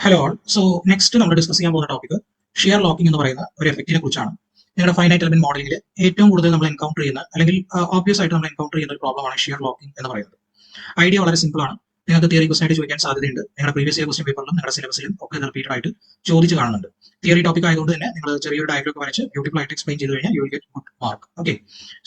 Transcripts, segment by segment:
Hello all. So next നമ്മൾ discuss ചെയ്യാൻ പോകുന്ന ടോപ്പിക് ഷിയർ ലോക്കിംഗ് എന്ന് പറയുന്ന ഒരു എഫക്റ്റിനെ കുറിച്ചാണ്. നിങ്ങളുടെ ഫൈനൈറ്റ് എലമെന്റ് മോഡലിംഗിൽ ഏറ്റവും കൂടുതൽ നമ്മൾ എൻകൗണ്ടർ ചെയ്യുന്ന അല്ലെങ്കിൽ ഓബ്വിയസ് ആയിട്ട് നമ്മൾ എൻകൗണ്ടർ ചെയ്യുന്ന ഒരു പ്രോബ്ലമാണ് ഷിയർ ലോക്കിംഗ് എന്ന് പറയുന്നത്. ഐഡിയ വളരെ സിമ്പിൾ ആണ്. നിങ്ങൾക്ക് തിയറി ക്വസ്റ്റൻ ആയിട്ട് ചോദിക്കാൻ സാധ്യതയുണ്ട്. നിങ്ങളുടെ പ്രീവിയസ് ഇയർ ക്വസ്റ്റൻ പേപ്പറിലും നിങ്ങളുടെ സിലബസിലും ഒക്കെ റിപ്പീറ്റഡ് ആയിട്ട് ചോദിച്ചു കാണുന്നുണ്ട്. തിയറി ടോപ്പിക് ആയതുകൊണ്ട് തന്നെ നിങ്ങൾ ചെറിയൊരു ഡയഗ്രം ഒക്കെ വരച്ച് ബ്യൂട്ടിഫുൾ ആയിട്ട് എക്സ്പ്ലെയിൻ ചെയ്ത് കഴിഞ്ഞാൽ you will get good mark. Okay,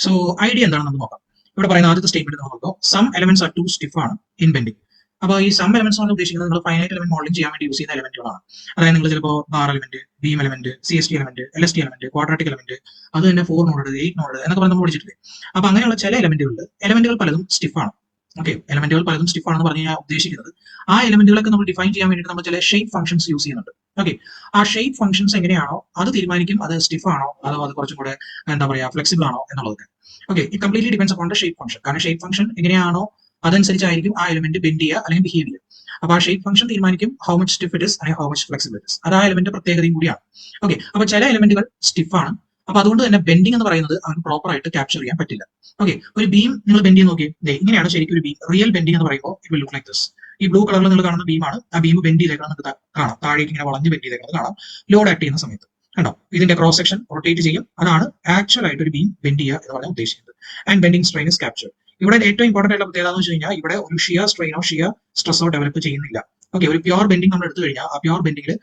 so idea എന്താണെന്ന് നമുക്ക് നോക്കാം. ഇവിടെ പറയുന്ന ആദ്യത്തെ സ്റ്റേറ്റ്മെന്റ് നോക്കുമ്പോൾ some elements are too stiff ആണ് ഇൻ ബെൻഡിങ്. അപ്പോൾ ഈ സം എലമെന്റ്സ് ആണ് ഉദ്ദേശിക്കുന്നത് നിങ്ങൾ ഫൈനൈറ്റ് എലമെന്റ് മോഡലിംഗ് ചെയ്യാൻ വേണ്ടി യൂസ് ചെയ്യുന്ന എലമെന്റുകളാണ്. അതായത് നിങ്ങൾ ചിലപ്പോൾ bar element, beam element, CST element, LST element, quadratic element, അത് തന്നെ 4 നോഡ്, 8 നോഡ് എന്നൊക്കെ പറഞ്ഞ് നമ്മൾ പഠിച്ചിട്ടില്ലേ. അപ്പൊ അങ്ങനെയുള്ള ചില എലമെന്റുകൾ പലതും സ്റ്റിഫ് ആണ്. ഓക്കെ, എലമെന്റുകൾ പലതും സ്റ്റിഫ് ആണെന്ന് പറഞ്ഞ് ഞാൻ ഉദ്ദേശിക്കുന്നത് ആ എലമെന്റുകളൊക്കെ നമ്മൾ ഡിഫൈൻ ചെയ്യാൻ വേണ്ടിയിട്ട് നമ്മൾ ചില ഷേപ്പ് ഫംഗ്ഷൻസ് യൂസ് ചെയ്യുന്നുണ്ട്. ഓക്കെ, ആ ഷേപ്പ് ഫംഗ്ഷൻസ് എങ്ങനെയാണോ അത് തീരുമാനിക്കും അത് സ്റ്റിഫ് ആണോ അതോ അത് കുറച്ചും കൂടെ എന്താ പറയുക ഫ്ലെക്സിബിൾ ആണോ എന്നുള്ളതൊക്കെ. Okay, it completely depends upon the shape function. കാരണം ഷേപ്പ് ഫംഗ്ഷൻ എങ്ങനെയാണോ അതനുസരിച്ചായിരിക്കും ആ എലമെന്റ് ബെൻഡ് ചെയ്യുക അല്ലെങ്കിൽ ബിഹേവ് ചെയ്യുക. അപ്പൊ ആ ഷേപ്പ് ഫംഗ്ഷൻ തീരുമാനിക്കും how much stiff it is അല്ലെങ്കിൽ how much flexible it is. അത് ആ എലമെന്റ് പ്രത്യേകതയും കൂടിയാണ്. ഓക്കെ, അപ്പൊ ചില എലമെന്റുകൾ സ്റ്റിഫ് ആണ്. അപ്പൊ അതുകൊണ്ട് തന്നെ ബെൻഡിങ് എന്ന് പറയുന്നത് അവന് പ്രോപ്പർ ആയിട്ട് ക്യാപ്ചർ ചെയ്യാൻ പറ്റില്ല. ഓക്കെ, ഒരു ബീം നിങ്ങൾ ബെൻഡ് ചെയ്ത് നോക്കിയേ, ഇങ്ങനെയാണ് ശരിക്കും ഒരു ബീം. റിയൽ ബെൻഡിങ് എന്ന് പറയുമ്പോൾ it will look like this. ഈ ബ്ലൂ കളറിൽ നിങ്ങൾ കാണുന്ന ബീമാണ്. ആ ബീം ബെൻഡ് ചെയ്തേക്കണം നിങ്ങൾക്ക് കാണാം. താഴേക്ക് ഇങ്ങനെ വളഞ്ഞ് ബെൻഡ് ചെയ്തേക്കുന്നത് കാണാം ലോഡ് ആക്ട് ചെയ്യുന്ന സമയത്ത്. കണ്ടോ, ഇതിന്റെ ക്രോസ് സെക്ഷൻ റൊട്ടേറ്റ് ചെയ്യും. അതാണ് ആക്ച്വൽ ആയിട്ട് ഒരു ബീം ബെൻഡ് ചെയ്യുക എന്ന് പറഞ്ഞാൽ ഉദ്ദേശിക്കുന്നത്. And bending strain is capture. ഇവിടെ ഏറ്റവും ഇമ്പോർട്ടന്റ് ആയിട്ടുള്ള പ്രത്യേകത എന്ന് വെച്ച് കഴിഞ്ഞാൽ ഇവിടെ ഒരു ഷിയർ സ്ട്രെയിനോ ഷിയർ സ്ട്രെസ്സോ ഡെവലപ്പ് ചെയ്യുന്നില്ല. ഓക്കെ, ഒരു പ്യോർ ബെൻഡിങ് നമ്മൾ എടുത്തു കഴിഞ്ഞാൽ ആ പ്യോർ ബെൻഡിങ്ങിൽ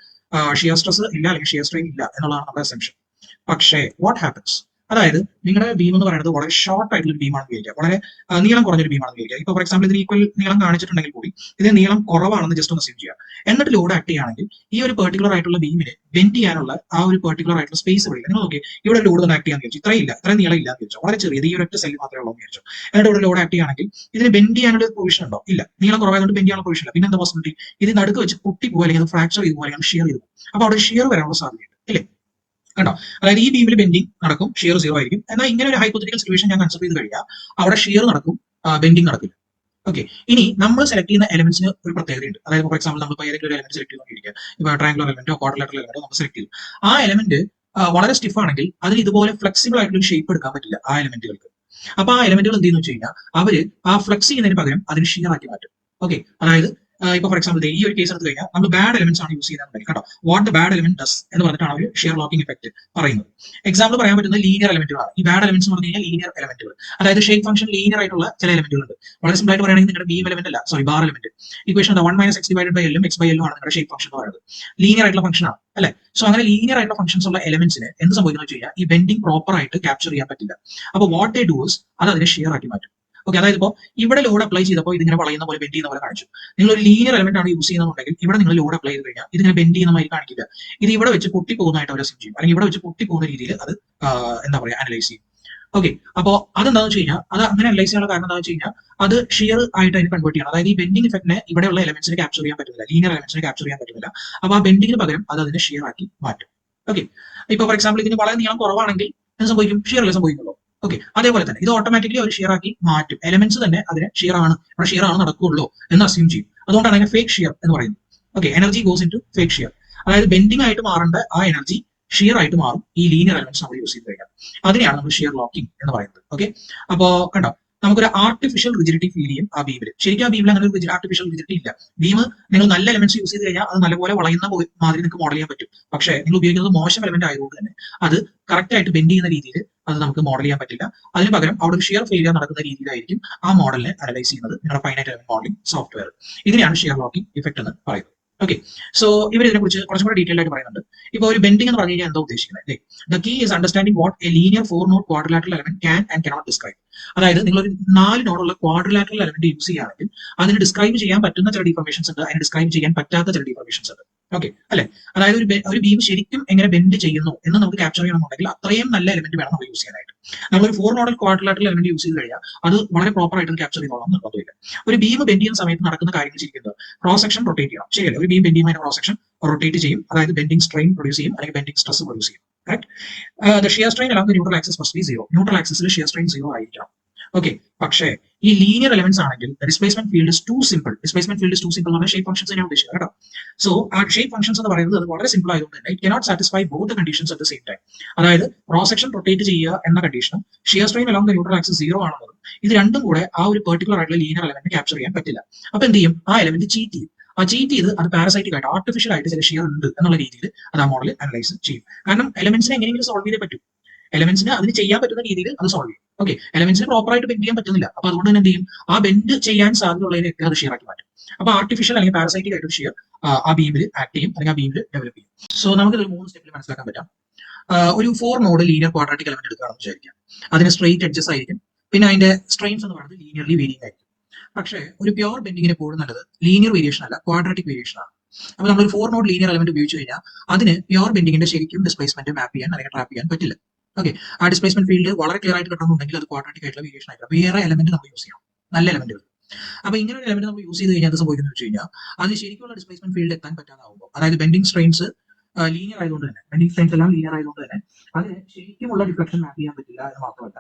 ഷിയർ സ്ട്രെസ് ഇല്ല അല്ലെങ്കിൽ ഷിയർ സ്ട്രെയിൻ ഇല്ല എന്നുള്ളതാണ് നമ്മുടെ അസംഷൻ. പക്ഷേ വാട്ട് ഹാപ്പൻസ്, അതായത് നിങ്ങളുടെ ബീം എന്ന് പറയുന്നത് വളരെ ഷോർട്ട് ആയിട്ടുള്ള ബീമാണെന്ന് വിചാരിക്കുക, വളരെ നീളം കുറഞ്ഞൊരു ബീമാണെന്ന് വിചാരിക്കുക. ഇപ്പൊ ഫോർ എക്സാമ്പിൾ ഇതിന് ഈക്വൽ നീളം കാണിച്ചിട്ടുണ്ടെങ്കിൽ കൂടി ഇത് നീളം കുറവാണെന്ന് ജസ്റ്റ് ഒന്ന് അസ്യൂം ചെയ്യുക. എന്നിട്ട് ലോഡ് ആക്ട് ചെയ്യുകയാണെങ്കിൽ ഈ ഒരു പെർട്ടിക്കുലർ ആയിട്ടുള്ള ബീമിനെ ബെൻഡ് ചെയ്യാനുള്ള ആ ഒരു പെർട്ടിക്കുലർ ആയിട്ടുള്ള സ്പേസ് വിളിക്കുക. നിങ്ങൾ നോക്കി, ഇവിടെ ലോഡ് ഒന്ന് ആക്ട് ചെയ്യാൻ വിചാരിച്ചു, ഇത്രയും നീളം ഇല്ലാന്ന് വിചാരിച്ചു, വളരെ ചെറിയത് ഈ ഒരു ഒറ്റ സെൽ മാത്രമേ ഉള്ളൂ എന്ന് വിചാരിച്ചു. എന്നിട്ട് ഇവിടെ ലോഡ് ആക്ട് ചെയ്യുകയാണെങ്കിൽ ഇതിന് ബെൻഡ് ചെയ്യാനുള്ള പ്രൊവിഷൻ ഉണ്ടോ? ഇല്ല, നീളം കുറവായതുകൊണ്ട് ബെൻഡ് ചെയ്യാനുള്ള പ്രൊവിഷൻ ഇല്ല. പിന്നെ എന്താ പോസിബിലിറ്റി? ഇത് നടുക്ക് വെച്ച് പൊട്ടി പോകുക അല്ലെങ്കിൽ ഫ്രാക്ചർ ചെയ്തു പോകുക അല്ലെങ്കിൽ ഷിയർ ചെയ്തു പോകും. അപ്പൊ അവിടെ ഷിയർ വരാനുള്ള സാധ്യതയുണ്ട് ഇല്ലേ? കണ്ടോ, അതായത് ഈ ബീമിൽ ബെൻഡിങ് നടക്കും, ഷിയർ 0 ആയിരിക്കും. എന്നാൽ ഇങ്ങനെ ഒരു ഹൈപ്പോത്തറ്റിക്കൽ സിറ്റുവേഷൻ ഞാൻ കൺസിഡർ ചെയ്ത് കഴിഞ്ഞാൽ അവിടെ ഷിയർ നടക്കും, ബെൻഡിങ് നടക്കില്ല. ഓക്കെ, ഇനി നമ്മൾ സെലക്ട് ചെയ്യുന്ന എലമെന്റ്സിന് ഒരു പ്രത്യേകതയുണ്ട്. അതായത് ഫോർ എക്സാമ്പിൾ നമ്മൾ ഏതെങ്കിലും ഒരു എലമെന്റ് സെലക്ട് ചെയ്തുകൊണ്ടിരിക്കുക, ഇപ്പൊ ട്രയാങ്കുലർ എലമെന്റോ ക്വാഡ്രിലാറ്ററൽ എലമെന്റോ നമ്മൾ സെലക്ട് ചെയ്തു. ആ എലമെന്റ് വളരെ സ്റ്റിഫ് ആണെങ്കിൽ അതിന് ഇതുപോലെ ഫ്ലെക്സിബിൾ ആയിട്ടുള്ള ഒരു ഷേപ്പ് എടുക്കാൻ പറ്റില്ല ആ എലമെന്റുകൾക്ക്. അപ്പൊ ആ എലമെന്റുകൾ എന്ത് ചെയ്യുന്നു വെച്ച് കഴിഞ്ഞാൽ അവര് ആ ഫ്ലെക്സ് ചെയ്യുന്നതിന് പകരം അതിന് ഷിയർ ആക്കി മാറ്റും. ഓക്കെ, അതായത് ഇപ്പൊ ഫോർ എക്സാമ്പിൾ ഈ ഒരു കേസ് എടുത്ത് കഴിഞ്ഞാൽ നമ്മൾ ബാഡ് എലമെന്റ്സ് ആണ് യൂസ് ചെയ്യുന്നത്. കേട്ടോ, what the bad element does എന്ന് പറഞ്ഞിട്ടാണ് ഒരു ഷിയർ ലോക്കിംഗ് എഫക്ട് പറയുന്നത്. എക്സാമ്പിൾ പറയാൻ പറ്റുന്ന ലീനിയർ എലമെന്റുകളാണ്. ഈ ബാഡ് എലമെന്റ്സ് എന്ന് പറഞ്ഞു കഴിഞ്ഞാൽ ലീനിയർ എലമെന്റുകൾ, അതായത് ഷേപ്പ് ഫംഗ്ഷൻ ലീനിയർ ആയിട്ടുള്ള ചില എലമെന്റുകൾ ഉണ്ട്. വളരെ സിമ്പിൾ ആയിട്ട് പറയുകയാണെങ്കിൽ നിങ്ങളുടെ ബീം എലമെന്റ് അല്ല, sorry bar element equation 1 - x divided by എല്ലും x ബൈ എല്ലും ആണ് നിങ്ങളുടെ ഷേപ്പ് ഫംഗ്ഷൻ എന്ന് പറയുന്നത്. ലീനിയർ ആയിട്ടുള്ള ഫംഗ്ഷൻ ആണ് അല്ലെ? സോ അങ്ങനെ ലീനിയർ ആയിട്ടുള്ള ഫംഗ്ഷൻസ് ഉള്ള എലമെന്റ്സിന് എന്ത് സംഭവിക്കുന്നു വെച്ച് കഴിഞ്ഞാൽ ഈ ബെൻഡിങ് പ്രോപ്പർ ആയിട്ട് ക്യാപ്ചർ ചെയ്യാൻ പറ്റില്ല. അപ്പോൾ വാട്ട് ദേ ഡു ഇസ് അത് അതിനെ ഷിയർ ആക്കി മാറ്റും. ഓക്കെ, അതായത് ഇപ്പോൾ ഇവിടെ ലോഡ് അപ്ലൈ ചെയ്തപ്പോൾ ഇതിങ്ങനെ വളയുന്ന പോലെ ബെൻഡ് ചെയ്യുന്ന പോലെ കാണിച്ചു. നിങ്ങൾ ഒരു ലീനിയർ എലമെന്റ് ആണ് യൂസ് ചെയ്യുന്നുണ്ടെങ്കിൽ ഇവിടെ നിങ്ങൾ ലോഡ് അപ്ലൈ ചെയ്ത് കഴിഞ്ഞാൽ ഇതിങ്ങനെ ബെൻഡ് ചെയ്യുന്ന മാതിരി കാണിക്കില്ല. ഇത് ഇവിടെ വെച്ച് പൊട്ടി പോകുന്നതായിട്ട് അവർ അസ്യൂം ചെയ്യും, അല്ലെങ്കിൽ ഇവിടെ വെച്ച് പൊട്ടി പോകുന്ന രീതിയിൽ അത് എന്താ പറയുക അനലൈസ് ചെയ്യും. ഓക്കെ, അപ്പോൾ അതെന്താണെന്ന് വെച്ച് കഴിഞ്ഞാൽ അത് അങ്ങനെ അനലൈസ് ചെയ്യാനുള്ള കാരണം എന്താണെന്ന് വെച്ച് കഴിഞ്ഞാൽ അത് ഷിയർ ആയിട്ട് അതിന് കൺവേർട്ട് ചെയ്യണം. അതായത് ഈ ബെൻഡിങ് ഇഫക്റ്റിനെ ഇവിടെയുള്ള എലമെന്റ്സിനെ ക്യാപ്ചർ ചെയ്യാൻ പറ്റുന്നില്ല, ലീനിയർ എലമെന്റ്സിനെ ക്യാപ്ചർ ചെയ്യാൻ പറ്റുന്നില്ല. അപ്പോൾ ആ ബെൻഡിങ്ങിന് പകരം അത് അതിനെ ഷിയർ ആക്കി മാറ്റും. ഓക്കെ, ഇപ്പൊ ഫോർ എക്സാമ്പിൾ ഇതിന് വളരെ നീളം കുറവാണെങ്കിൽ എന്ത് സംഭവിക്കും? ഷിയർ അല്ലേ സംഭവിക്കുള്ളൂ. ഓക്കെ, അതേപോലെ തന്നെ ഇത് ഓട്ടോമാറ്റിക്കലി ഒരു ഷിയർ ആക്കി മാറ്റും. എലമെന്റ്സ് തന്നെ അതിനെ ഷിയർ ആണ്, ഇവിടെ ഷിയർ ആണ് നടക്കുകയുള്ളൂ എന്ന് അസ്യൂം ചെയ്യും. അതുകൊണ്ടാണ് അതിനെ ഫേക്ക് ഷിയർ എന്ന് പറയുന്നത്. Okay, energy goes into fake shear. അതായത് ബെൻഡിങ് ആയിട്ട് മാറേണ്ട ആ എനർജി ഷിയർ ആയിട്ട് മാറും ഈ ലീനിയർ എലമെന്റ്സ് നമ്മൾ യൂസ് ചെയ്ത് കഴിഞ്ഞാൽ. അതിനെയാണ് നമ്മൾ ഷിയർ ലോക്കിംഗ് എന്ന് പറയുന്നത്. ഓക്കെ, അപ്പോ കണ്ടോ, നമുക്കൊരു ആർട്ടിഫിഷ്യൽ റിജിഡിറ്റി ഫീൽ ചെയ്യും ആ ബീമിൽ. ശരിക്കും ആ ബീമിൽ അങ്ങനെ ഒരു ആർട്ടിഫിഷ്യൽ റിജിഡിറ്റി ഇല്ല. ബീം നിങ്ങൾ നല്ല എലമെന്റ്സ് യൂസ് ചെയ്ത് കഴിഞ്ഞാൽ അത് നല്ലപോലെ വളയുന്ന മാതിരി നിങ്ങൾക്ക് മോഡൽ ചെയ്യാൻ പറ്റും. പക്ഷേ നിങ്ങൾ ഉപയോഗിക്കുന്നത് മോശം എലമെന്റ് ആയതുകൊണ്ട് തന്നെ അത് കറക്റ്റ് ആയിട്ട് ബെൻഡ് ചെയ്യുന്ന രീതിയിൽ അത് നമുക്ക് മോഡൽ ചെയ്യാൻ പറ്റില്ല. അതിന് പകരം അവിടെ ഒരു ഷിയർ ഫെയിലിയർ നടക്കുന്ന രീതിയിലായിരിക്കും ആ മോഡലിനെ അനലൈസ് ചെയ്യുന്നത് നിങ്ങളുടെ ഫൈനൈറ്റ് എലമെന്റ് മോഡലിംഗ് സോഫ്റ്റ്വെയർ. ഇതിനെയാണ് ഷിയർ ലോക്കിംഗ് ഇഫക്ട് എന്ന് പറയുന്നത്. ഓക്കെ, സോ ഇവർ ഇതിനെ കുറിച്ച് കുറച്ചും കൂടെ ഡീറ്റെയിൽ ആയിട്ട് പറയുന്നുണ്ട്. ഇപ്പോൾ ഒരു ബെൻഡിംഗ് എന്ന് പറഞ്ഞു കഴിഞ്ഞാൽ എന്താ ഉദ്ദേശിക്കുന്നത് അല്ലേ? The key is understanding what a linear 4 node quadrilateral element can and cannot describe. അതായത് നിങ്ങൾ ഒരു 4 നോഡുള്ള ക്വാഡ്രിലാറ്ററൽ എലമെന്റ് യൂസ് ചെയ്യുകയാണെങ്കിൽ അതിന് ഡിസ്ക്രൈബ് ചെയ്യാൻ പറ്റുന്ന ചില ഡിഫോർമേഷൻസ് ഉണ്ട്, അതിന് ഡിസ്ക്രൈബ് ചെയ്യാൻ പറ്റാത്ത ചില ഡിഫോർമേഷൻസ് ഉണ്ട്. ഓക്കെ അല്ലെ? അതായത് ഒരു ബീം ശരിക്കും എങ്ങനെ ബെൻഡ് ചെയ്യുന്നു എന്ന് നമുക്ക് ക്യാപ്ചർ ചെയ്യണമെന്നുണ്ടെങ്കിൽ അത്രയും നല്ല എലമെന്റ് വേണം നമ്മൾ യൂസ് ചെയ്യാനായിട്ട്. നമ്മളൊരു 4 നോഡൽ ക്വാഡ്രിലാറ്ററൽ എലമെന്റ് യൂസ് ചെയ്ത് കഴിഞ്ഞാൽ അത് വളരെ പ്രോപ്പർ ആയിട്ട് ക്യാപ്ചർ ചെയ്തോളാം നിർബന്ധമില്ല. ഒരു ബീം ബെൻഡ് ചെയ്യുന്ന സമയത്ത് നടക്കുന്ന കാര്യങ്ങൾ ശരിക്കുന്നത് ക്രോസ് സെക്ഷൻ റൊട്ടേറ്റ് ചെയ്യണം. ശരിയല്ലേ? ഒരു ബീം ബെൻഡ് ചെയ്യുമ്പോൾ ക്രോസ് സെക്ഷൻ റൊട്ടേറ്റ് ചെയ്യും, അതായത് ബെൻഡിങ് സ്ട്രെയിൻ പ്രൊഡ്യൂസ് ചെയ്യും അല്ലെങ്കിൽ ബെൻഡിങ് സ്ട്രെസ് പ്രൊഡ്യൂസ് ചെയ്യും. Correct. The shear strain along the neutral axis must be 0. Neutral ആക്സിസിൽ ഷിയർ സ്ട്രെയിൻ 0 ആയിരിക്കണം. ഓക്കെ, പക്ഷേ ഈ ലീനിയർ എലമെന്റ്സ് ആണെങ്കിൽ displacement field is too simple. Displacement field is too simple എന്ന് shape functions ഞാൻ ഉദ്ദേശിക്കുന്നത് കേട്ടോ. സോ ആ ഷേപ്പ് ഫംഗ്ഷൻസ് എന്ന് പറയുന്നത് അത് വളരെ സിമ്പിൾ ആയതുകൊണ്ട് തന്നെ it cannot satisfy both the conditions at the same time. അതായത് ക്രോസ് സെക്ഷൻ റൊട്ടേറ്റ് ചെയ്യുക എന്ന കണ്ടീഷനും shear strain along the neutral axis 0 ആണെന്നതും ഇത് രണ്ടും കൂടെ ആ ഒരു പെർട്ടിക്കുലർ ആയിട്ടുള്ള ലീനിയർ എലമെന്റ് ക്യാപ്ചർ ചെയ്യാൻ പറ്റില്ല. അപ്പൊ എന്ത് ചെയ്യും? ആ എലമെന്റ് ചീറ്റ് ചെയ്യും. ആ ചീറ്റ് ചെയ്ത് അത് പാരസൈറ്റിക് ആയിട്ട് ആർട്ടിഫിഷ്യൽ ആയിട്ട് ചില ഷിയർ ഉണ്ട് എന്നുള്ള രീതിയിൽ അത് ആ മോഡൽ അനലൈസ് ചെയ്യും. കാരണം എലമെന്റ്സിനെ എങ്ങനെയെങ്കിലും സോൾവ് ചെയ്തേ പറ്റും. എലമെന്റ്സിന് അതിന് ചെയ്യാൻ പറ്റുന്ന രീതിയിൽ അത് സോൾവ് ചെയ്യും. ഓക്കെ, എലമെന്റ്സിന് പ്രോപ്പർ ആയിട്ട് ബെൻഡ് ചെയ്യാൻ പറ്റുന്നില്ല. അപ്പൊ അതുകൊണ്ട് തന്നെ എന്ത് ചെയ്യും, ആ ബെൻഡ് ചെയ്യാൻ സാധ്യതയുള്ളതിനൊക്കെ അത് ഷിയർ ആക്കി മാറ്റും. അപ്പൊ ആർട്ടിഫിഷ്യൽ അല്ലെങ്കിൽ പാരസൈറ്റിക് ആയിട്ട് ഷിയർ ആ ബീമിൽ ആക്ട് ചെയ്യും, അല്ലെങ്കിൽ ആ ബീമിൽ ഡെവലപ്പ് ചെയ്യും. സോ നമുക്ക് ഇത് 3 സ്റ്റെപ്പിൽ മനസ്സിലാക്കാൻ പറ്റാം. ഒരു 4 നോഡ് ലീനിയർ ക്വാഡ്രാറ്റിക് എലമെന്റ് എടുക്കുകയാണെന്ന് വിചാരിക്കാം. അതിന് സ്ട്രെയിറ്റ് എഡ്ജസ് ആയിരിക്കും, പിന്നെ അതിന്റെ സ്ട്രെയിൻസ് എന്ന് പറയുന്നത് ലീനിയർലി വേരിയിങ് ആയിരിക്കും. പക്ഷേ ഒരു പ്യോർ ബെൻഡിങ്ങിന് എപ്പോഴും നല്ലത് ലീനിയർ വേരിയേഷൻ അല്ല, ക്വാഡ്രാറ്റിക് വേരിയേഷൻ ആണ്. അപ്പൊ നമ്മൾ 4 നോഡ് ലീനിയർ എലമെന്റ് ഉപയോഗിച്ച് കഴിഞ്ഞാൽ അതിന് പ്യോർ ബെൻഡിങ്ങിന്റെ ശരിക്കും ഡിസ്പ്ലേസ്മെന്റ് മാപ്പ് ചെയ്യാൻ അല്ലെങ്കിൽ ട്രാപ്പ് ചെയ്യാൻ പറ്റില്ല. ഓക്കെ, ആ ഡിസ്പ്ലേസ്മെന്റ് ഫീൽഡ് വളരെ ക്ലിയർ ആയിട്ട് കിട്ടണമെന്നുണ്ടെങ്കിൽ അത് ക്വാഡ്രാറ്റിക് ആയിട്ടുള്ള വേരിയേഷൻ ആയിരിക്കും. വേറെ എലമെന്റ് നമ്മൾ യൂസ് ചെയ്യണം, നല്ല എലമെന്റുകൾ. അപ്പൊ ഇങ്ങനെ ഒരു എലമെന്റ് നമ്മൾ യൂസ് ചെയ്ത് കഴിഞ്ഞാൽ അത് സംഭവിക്കുന്നത് വെച്ച് കഴിഞ്ഞാൽ അത് ശരിക്കുള്ള ഡിസ്പ്ലേസ്മെന്റ് ഫീൽഡ് എത്താൻ പറ്റാതാവുമ്പോൾ, അതായത് ബെൻഡിങ് സ്ട്രെയിൻസ് ലീനിയർ ആയതുകൊണ്ട് തന്നെ, ബെൻഡിങ് സ്ട്രെയിൻസ് എല്ലാം ലീനിയർ ആയതുകൊണ്ട് തന്നെ അതിന് ശരിക്കുമുള്ള ഡിഫ്ലക്ഷൻ മാപ്പ് ചെയ്യാൻ പറ്റില്ല എന്ന് മാത്രമല്ല,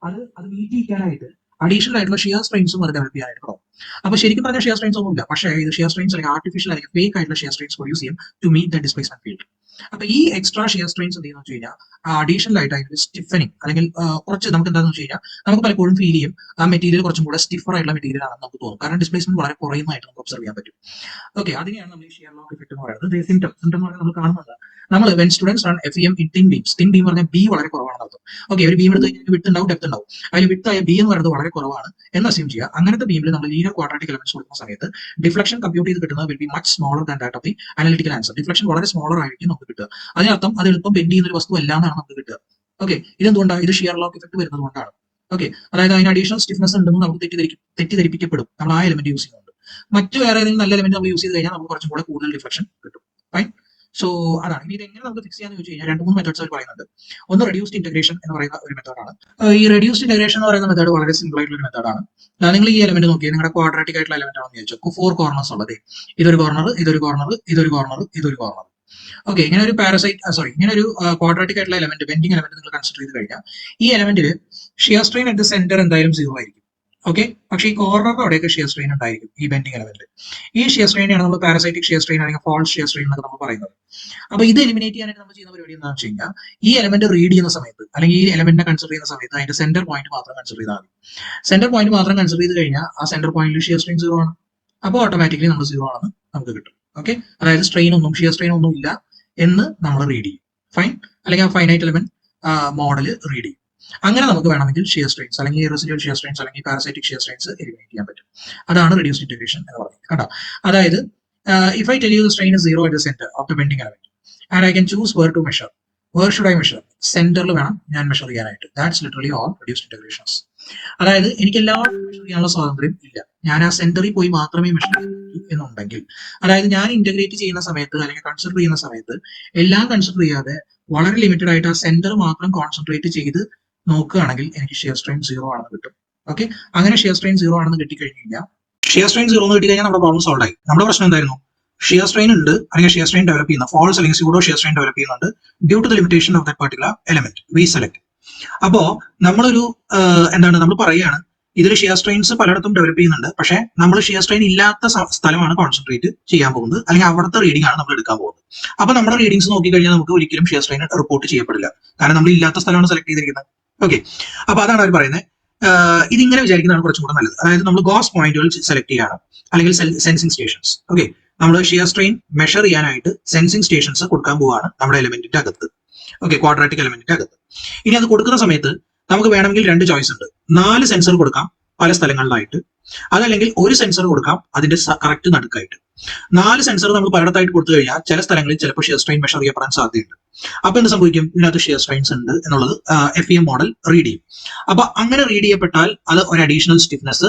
അത് മീറ്റ് ചെയ്യാനായിട്ട് അഡീഷണൽ ആയിട്ടുള്ള ഷിയർ സ്ട്രെയിൻസും അത് ഡെവലപ്പ് ചെയ്യാനായിട്ട് തുടങ്ങും. അപ്പൊ ശരിക്കും പറഞ്ഞാൽ ഷിയർ സ്ട്രെയിൻസ് ഒന്നുമില്ല, പക്ഷേ ഇത് ഷിയർ സ്ട്രെയിൻസ് അല്ലെങ്കിൽ ആർട്ടിഫിഷ്യൽ അല്ലെങ്കിൽ ഫേക്ക് ആയിട്ടുള്ള ഷിയർ സ്ട്രെയിൻസ് പ്രൊഡ്യൂസ് ചെയ്യും to meet the displacement field. അപ്പൊ ഈ എക്സ്ട്രാ ഷിയർ സ്ട്രെയിൻസ് എന്ത് ചെയ്യുന്ന വെച്ച് കഴിഞ്ഞാൽ അഡീഷണൽ ആയിട്ട് അതിന്റെ സ്റ്റിഫനിങ് അല്ലെങ്കിൽ കുറച്ച് നമുക്ക് എന്താണെന്ന് വെച്ച് കഴിഞ്ഞാൽ നമുക്ക് പലപ്പോഴും ഫീൽ ചെയ്യും ആ മെറ്റീരിയൽ കുറച്ചും കൂടെ സ്റ്റിഫർ ആയിട്ടുള്ള മെറ്റീരിയൽ ആണെന്ന് നമുക്ക് തോന്നും. കാരണം ഡിസ്പ്ലേസ്മെന്റ് വളരെ കുറയുന്നതായിട്ട് നമുക്ക് ഒബ്സർവ് ചെയ്യാൻ പറ്റും. ഓക്കെ, അതിനെയാണ് നമ്മൾ ഈ ഷിയർ ലോക്ക് ഇഫക്റ്റ് എന്ന് പറയുന്നത്. സിംറ്റം എന്ന് പറയുന്നത് നമ്മൾ കാണുന്നത് നമ്മൾ when students run FEM in thin beams, thin beam പറഞ്ഞാൽ ബി വളരെ കുറവാണെന്ന് അർത്ഥം. ഓക്കെ, ഒരു ബീം എടുത്ത് കഴിഞ്ഞാൽ വിട്ട് ഉണ്ടാവും, ഡെപ്ത് ഉണ്ടാവും. അതിൽ വിട്ടായ ബി എന്ന് പറയുന്നത് വളരെ കുറവാണ് എന്ന് അസ്യൂം ചെയ്യുക. അങ്ങനത്തെ ബീമിൽ നമ്മൾ ലീനിയർ ക്വാഡ്രാറ്റിക് എലമെന്റ്സ് കൊടുക്കുന്ന സമയത്ത് ഡിഫ്ലക്ഷൻ കമ്പ്യൂട്ട് ചെയ്ത് കിട്ടുന്നത് will be much smaller than that of the analytical answer. Deflection വളരെ സ്മോളർ ആയിരിക്കും നമുക്ക് കിട്ടുക. അതിനർത്ഥം അത് എളുപ്പം ബെൻഡ് ചെയ്യുന്ന ഒരു വസ്തു അല്ല എന്നാണ് നമുക്ക് കിട്ടുക. ഓക്കെ, ഇതെന്തുകൊണ്ടാണ്? ഇത് ഷിയർ ലോക്ക് ഇഫക്ട് വരുന്നത് കൊണ്ടാണ്. ഓക്കെ, അതായത് അതിന് അഡീഷണൽ സ്റ്റിഫ്നെസ് ഉണ്ടെന്ന് നമുക്ക് തെറ്റിദ്ധരിപ്പിക്കപ്പെടും നമ്മൾ ആ എലമെന്റ് യൂസ് ചെയ്യുന്നുണ്ട്. മറ്റു വേറെ ഏതെങ്കിലും നല്ല എലമെന്റ് നമ്മൾ യൂസ് ചെയ്ത് കഴിഞ്ഞാൽ നമുക്ക് കുറച്ചും കൂടെ കൂടുതൽ ഡിഫ്ലക്ഷൻ കിട്ടും. ഫൈൻ. സോ അതാണ്. ഇനി ഇത് എങ്ങനെ നമുക്ക് ഫിക്സ് ചെയ്യാന്ന് ചോദിച്ചു കഴിഞ്ഞാൽ 2-3 മെത്തേഡ്സ് അവർ പറയുന്നുണ്ട്. ഒന്ന് റെഡ്യൂസ്ഡ് ഇന്റഗ്രേഷൻ എന്ന് പറയുന്ന ഒരു മെത്തേഡാണ്. ഈ റെഡ്യൂസ്ഡ് ഇന്റഗ്രേഷൻ എന്ന് പറയുന്ന മെത്തേഡ് വളരെ സിമ്പിൾ ആയിട്ടുള്ള ഒരു മെത്തേഡാണ്. നിങ്ങൾ ഈ എലമെന്റ് നോക്കിയാൽ നിങ്ങളുടെ ക്വാഡ്രാറ്റിക് ആയിട്ടുള്ള എലമെന്റ് ആണെന്ന് ചോദിച്ചു 4 കോർണേഴ്സ് ഉള്ളത്. ഇതൊരു കോർണർ, ഇതൊരു കോർണർ, ഇതൊരു കോർണർ, ഇതൊരു കോർണർ. ഓക്കെ, ഇങ്ങനെ ഒരു ഇങ്ങനെ ഒരു ക്വാഡ്രാറ്റിക് ആയിട്ടുള്ള എലമെന്റ്, ബെൻഡിങ് എലമെന്റ് നിങ്ങൾ കൺസിഡർ ചെയ്ത് കഴിഞ്ഞാൽ ഈ എലമെന്റിൽ shear strain at the centre എന്തായാലും 0 ആയിരിക്കും. ഓക്കെ, പക്ഷേ ഈ കോർണറിന്റെ അവിടെയൊക്കെ ഷിയർ സ്ട്രെയിൻ ഉണ്ടായിരിക്കും ഈ ബെൻഡിങ് എലമെന്റിൽ. ഈ ഷിയർ സ്ട്രെയിനാണ് നമ്മൾ പാരസൈറ്റിക് ഷിയർ സ്ട്രെയിൻ അല്ലെങ്കിൽ ഫാൾസ് ഷിയർ സ്ട്രെയിൻ എന്നൊക്കെ നമ്മൾ പറയുന്നത്. അപ്പൊ ഇത് എലിമിനേറ്റ് ചെയ്യാനായിട്ട് നമ്മൾ ചെയ്യുന്ന പരിപാടി എന്താണെന്ന് വെച്ച് കഴിഞ്ഞാൽ ഈ എലമെന്റ് റീഡ് ചെയ്യുന്ന സമയത്ത് അല്ലെങ്കിൽ ഈ എലമെന്റിനെ കൺസിഡർ ചെയ്യുന്ന സമയത്ത് അതിന്റെ സെന്റർ പോയിന്റ് മാത്രം കൺസിഡർ ചെയ്താൽ മതി. സെന്റർ പോയിന്റ് മാത്രം കൺസിഡർ ചെയ്ത് കഴിഞ്ഞാൽ ആ സെന്റർ പോയിന്റിൽ ഷിയർ സ്ട്രെയിൻ 0 ആണ്. അപ്പോൾ ഓട്ടോമാറ്റിക്കലി നമ്മൾ 0 ആണെന്ന് നമുക്ക് കിട്ടും. ഓക്കെ, അതായത് ഷിയർ സ്ട്രെയിൻ ഒന്നും ഇല്ല എന്ന് നമ്മൾ റീഡ് ചെയ്യും. ഫൈൻ, അല്ലെങ്കിൽ ആ ഫൈനൈറ്റ് എലമെന്റ് മോഡൽ റീഡ് ചെയ്യും. അങ്ങനെ നമുക്ക് വേണമെങ്കിൽ ഷിയർ സ്ട്രെയിൻസ് അല്ലെങ്കിൽ റെസിഡ്യൂവൽ ഷിയർ സ്ട്രെയിൻസ് അല്ലെങ്കിൽ പാരസൈറ്റിക് ഷിയർ സ്ട്രെയിൻസ് എലിമിനേറ്റ് ചെയ്യാൻ പറ്റും. അതാണ് റെഡ്യൂസ്ഡ് ഇന്റഗ്രേഷൻ എന്ന് പറയുന്നത്. കണ്ടോ, അതായത് if I tell you the strain is 0 at the center of the bending element and I can choose where to measure, where should I measure? സെന്ററിൽ വേണം ഞാൻ മെഷർ ചെയ്യാനായിട്ട്. That's literally all reduced integrations. അതായത് എനിക്ക് എല്ലായിടത്തും measure ചെയ്യാനുള്ള സ്വാതന്ത്ര്യം ഇല്ല, ഞാൻ ആ സെന്ററിൽ പോയി മാത്രമേ മെഷർ ചെയ്യാൻ പറ്റൂ എന്നുണ്ടെങ്കിൽ, അതായത് ഞാൻ ഇന്റഗ്രേറ്റ് ചെയ്യുന്ന സമയത്ത് അല്ലെങ്കിൽ കൺസിഡർ ചെയ്യുന്ന സമയത്ത് എല്ലാം കൺസിഡർ ചെയ്യാതെ വളരെ ലിമിറ്റഡ് ആയിട്ട് ആ സെന്റർ മാത്രം കോൺസെൻട്രേറ്റ് ചെയ്ത് നോക്കുകയാണെങ്കിൽ എനിക്ക് ഷിയർ സ്ട്രെയിൻ 0 ആണെന്ന് കിട്ടും. ഓക്കെ, അങ്ങനെ ഷിയർ സ്ട്രെയിൻ 0 ആണെന്ന് കിട്ടിക്കഴിഞ്ഞ് കഴിഞ്ഞാൽ ഷിയർ സ്ട്രെയിൻ 0 എന്ന് കിട്ടിക്കഴിഞ്ഞാൽ നമ്മുടെ പ്രോബ്ലം സോൾവ് ആയി. നമ്മുടെ പ്രശ്നം എന്തായിരുന്നു? ഷിയർ സ്ട്രെയിൻ ഉണ്ട് അല്ലെങ്കിൽ ഷിയർ സ്ട്രെയിൻ ഡെവലപ്പ് ചെയ്യുന്ന ഫോൾസ് അല്ലെങ്കിൽ സ്യൂഡോ ഷിയർ സ്ട്രെയിൻ ഡെവലപ്പ് ചെയ്യുന്നുണ്ട് due to the limitation of that particular element we select. അപ്പോ നമ്മളൊരു നമ്മൾ പറയുകയാണ് ഇതിൽ ഷിയർ സ്ട്രെയിൻസ് പലയിടത്തും ഡെവലപ്പ് ചെയ്യുന്നുണ്ട്, പക്ഷേ നമ്മൾ ഷിയർ സ്ട്രെയിൻ ഇല്ലാത്ത സ്ഥലമാണ് കോൺസെൻട്രേറ്റ് ചെയ്യാൻ പോകുന്നത്, അല്ലെങ്കിൽ അവിടുത്തെ റീഡിംഗ് ആണ് നമ്മൾ എടുക്കാൻ പോകുന്നത്. അപ്പൊ നമ്മുടെ റീഡിംഗ്സ് നോക്കിക്കഴിഞ്ഞാൽ നമുക്ക് ഒരിക്കലും ഷിയർ സ്ട്രെയിൻ റിപ്പോർട്ട് ചെയ്യപ്പെടില്ല, കാരണം നമ്മൾ ഇല്ലാത്ത സ്ഥലമാണ് സെലക്ട് ചെയ്തിരിക്കുന്നത്. ഓക്കെ, അപ്പൊ അതാണ് അവർ പറയുന്നത്. ഇതിങ്ങനെ വിചാരിക്കുന്നതാണ് കുറച്ചും കൂടെ നല്ലത്. അതായത് നമ്മൾ ഗോസ് പോയിന്റുകൾ സെലക്ട് ചെയ്യാണ് അല്ലെങ്കിൽ സെൻസിങ് സ്റ്റേഷൻസ്. ഓക്കെ, നമ്മൾ ഷിയർ സ്ട്രെയിൻ മെഷർ ചെയ്യാനായിട്ട് സെൻസിങ് സ്റ്റേഷൻസ് കൊടുക്കാൻ പോവാണ് നമ്മുടെ എലമെന്റിന്റെ അകത്ത്. ഓക്കെ, ക്വാഡ്രാറ്റിക് എലമെന്റിന്റെ അകത്ത്. ഇനി അത് കൊടുക്കുന്ന സമയത്ത് നമുക്ക് വേണമെങ്കിൽ 2 ചോയ്സ് ഉണ്ട്. 4 സെൻസർ കൊടുക്കാം പല സ്ഥലങ്ങളിലായിട്ട്, അതല്ലെങ്കിൽ ഒരു സെൻസർ കൊടുക്കാം അതിന്റെ കറക്റ്റ് നടുക്കായിട്ട്. 4 സെൻസർ നമ്മൾ പലയിടത്തായിട്ട് കൊടുത്തു കഴിഞ്ഞാൽ ചില സ്ഥലങ്ങളിൽ ചിലപ്പോൾ ഷിയർ സ്ട്രെയിൻ മെഷർ ചെയ്യപ്പെടാൻ സാധ്യതയുണ്ട്. അപ്പൊ എന്ത് സംഭവിക്കും? ഇതിനകത്ത് ഷിയർ സ്ട്രെയിൻസ് ഉണ്ട് എന്നുള്ളത് FEM മോഡൽ റീഡ് ചെയ്യും. അപ്പൊ അങ്ങനെ റീഡ് ചെയ്യപ്പെട്ടാൽ അത് ഒരു അഡീഷണൽ സ്റ്റിഫ്നെസ്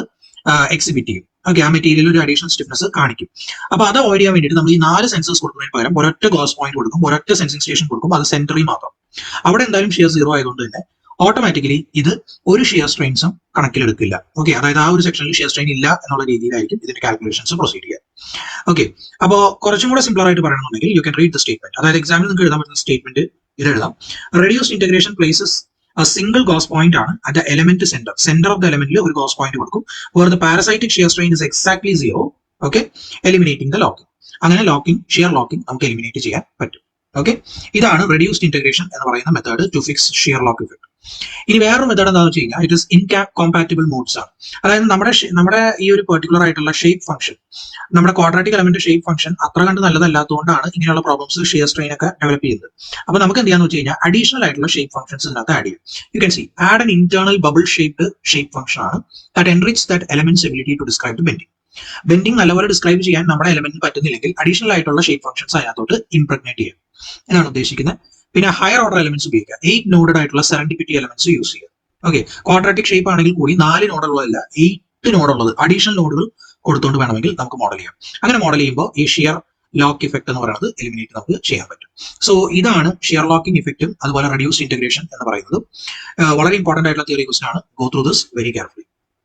എക്സിബിറ്റ് ചെയ്യും. ഓക്കെ, ആ മെറ്റീരിയൽ ഒരു അഡീഷണൽ സ്റ്റിഫ്നെസ് കാണിക്കും. അപ്പൊ അത് അവോയ്ഡ് ചെയ്യാൻ വേണ്ടിയിട്ട് നമ്മൾ ഈ 4 സെൻസേഴ്സ് കൊടുക്കുന്നതിന് പകരം ഒരൊറ്റ ഗോസ് പോയിന്റ് കൊടുക്കും, ഒരൊറ്റ സെൻസിങ് സ്റ്റേഷൻ കൊടുക്കും, അത് സെന്ററിൽ മാത്രം. അവിടെ എന്തായാലും ഷിയർ 0 ആയതുകൊണ്ട് തന്നെ ഓട്ടോമാറ്റിക്കലി ഇത് ഒരു ഷിയർ സ്ട്രെയിൻസും കണക്കിലെടുക്കില്ല. ഓക്കെ, അതായത് ആ ഒരു സെക്ഷനിൽ ഷിയർ സ്ട്രെയിൻ ഇല്ല എന്നുള്ള രീതിയിലായിരിക്കും ഇതിന്റെ കാൽക്കുലേഷൻസ് പ്രൊസീഡ് ചെയ്യുക. ഓക്കെ, അപ്പോൾ കുറച്ചും കൂടെ സിംപിൾ ആയിട്ട് പറയണമെന്നുണ്ടെങ്കിൽ you can read the statement. അതായത് എക്സാമിൽ നിങ്ങൾക്ക് എഴുതാൻ പറ്റുന്ന സ്റ്റേറ്റ്മെന്റ് ഇത് എഴുതാം. Reduced integration places a single gauss point ആണ് at the element center of the element ഒരു gauss point കൊടുക്കും where the parasitic shear strain is exactly 0. okay, eliminating the locking. അങ്ങനെ ഷിയർ ലോക്കിംഗ് നമുക്ക് എലിമിനേറ്റ് ചെയ്യാൻ പറ്റും. Okay, ഇതാണ് reduced integration എന്ന് പറയുന്ന method to fix shear lock effect. ഇനി വേറൊരു മെത്തേഡ് എന്താണെന്ന് വെച്ച് കഴിഞ്ഞാൽ ഇറ്റ് ഇസ് ഇൻകോമ്പാറ്റിബിൾ മോഡ്സ് ആണ്. അതായത് നമ്മുടെ ഈ ഒരു പെർട്ടിക്കുലർ ആയിട്ടുള്ള ഷേപ്പ് ഫംഗ്ഷൻ, നമ്മുടെ ക്വാഡ്രാറ്റിക് എലമെന്റ് ഷേപ്പ് ഫംഗ്ഷൻ അത്ര കണ്ട് നല്ലതല്ലാത്തതുകൊണ്ടാണ് ഇങ്ങനെയുള്ള പ്രോബ്ലംസ് ഷിയർ സ്ട്രെയിൻ ഒക്കെ ഡെവലപ്പ് ചെയ്യുന്നത്. അപ്പൊ നമുക്ക് എന്ത് ചെയ്യാന്ന് വെച്ച് കഴിഞ്ഞാൽ അഡീഷണൽ ആയിട്ടുള്ള ഷേപ്പ് ഫംഗ്ഷൻസ് ഇതിനകത്ത് ആഡ് ചെയ്യും. You can see add an internal bubble shaped shape function ആണ് that enrich that element's ability to describe the bending. Bending നല്ലപോലെ ഡിസ്ക്രൈബ് ചെയ്യാൻ നമ്മുടെ എലമെന്റിന് പറ്റുന്നില്ലെങ്കിൽ അഡീഷണൽ ആയിട്ടുള്ള ഷേപ്പ് ഫംഗ്ഷൻസ് അതിനകത്തോട്ട് ഇംപ്രഗ്നേറ്റ് ചെയ്യും എന്നാണ് ഉദ്ദേശിക്കുന്നത്. പിന്നെ ഹയർ ഓർഡർ എലമെന്റ്സ് ഉപയോഗിക്കുക, 8 നോഡഡ് ആയിട്ടുള്ള സെറൻഡിപിറ്റി എലമെന്റ്സ് യൂസ് ചെയ്യുക. ഓക്കെ, ക്വാഡ്രാറ്റിക് ഷേപ്പ് ആണെങ്കിൽ കൂടി 4 നോഡുള്ളതല്ല 8 നോഡുള്ളത് അഡീഷണൽ നോഡുകൾ കൊടുത്തുകൊണ്ട് വേണമെങ്കിൽ നമുക്ക് മോഡൽ ചെയ്യാം. അങ്ങനെ മോഡൽ ചെയ്യുമ്പോൾ ഈ ഷിയർ ലോക്ക് ഇഫക്ട് എന്ന് പറയുന്നത് എലിമിനേറ്റ് നമുക്ക് ചെയ്യാൻ പറ്റും. സോ ഇതാണ് ഷിയർ ലോക്കിംഗ് ഇഫക്റ്റും അതുപോലെ റെഡ്യൂസ്ഡ് ഇന്റഗ്രേഷൻ എന്ന് പറയുന്നത്. വളരെ ഇമ്പോർട്ടന്റ് ആയിട്ടുള്ള തിയറി ക്വസ്റ്റൻ ആണ്. Go through this very carefully.